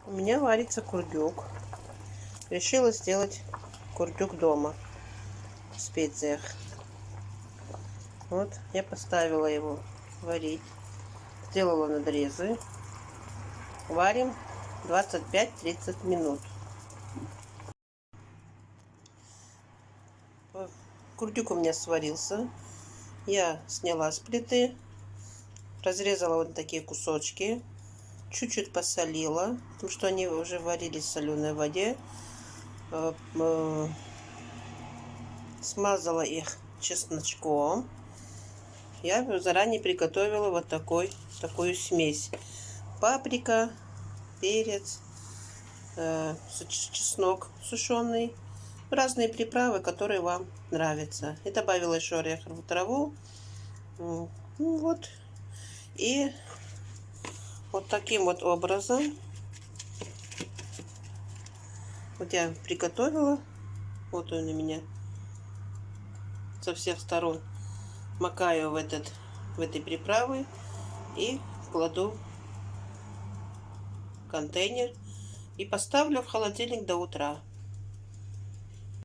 У меня варится курдюк. Решила сделать курдюк дома в специях. Вот, я поставила его варить. Сделала надрезы. Варим 25-30 минут. Курдюк у меня сварился. Я сняла с плиты. Разрезала вот такие кусочки. Чуть-чуть посолила, потому что они уже варились в соленой воде. Смазала их чесночком. Я заранее приготовила вот такую смесь. Паприка, перец, чеснок сушеный, разные приправы, которые вам нравятся. И добавила еще ореховую траву. Ну, вот. И вот таким вот образом вот я приготовила. Вот он у меня со всех сторон. Макаю в этой приправы и кладу в контейнер и поставлю в холодильник до утра.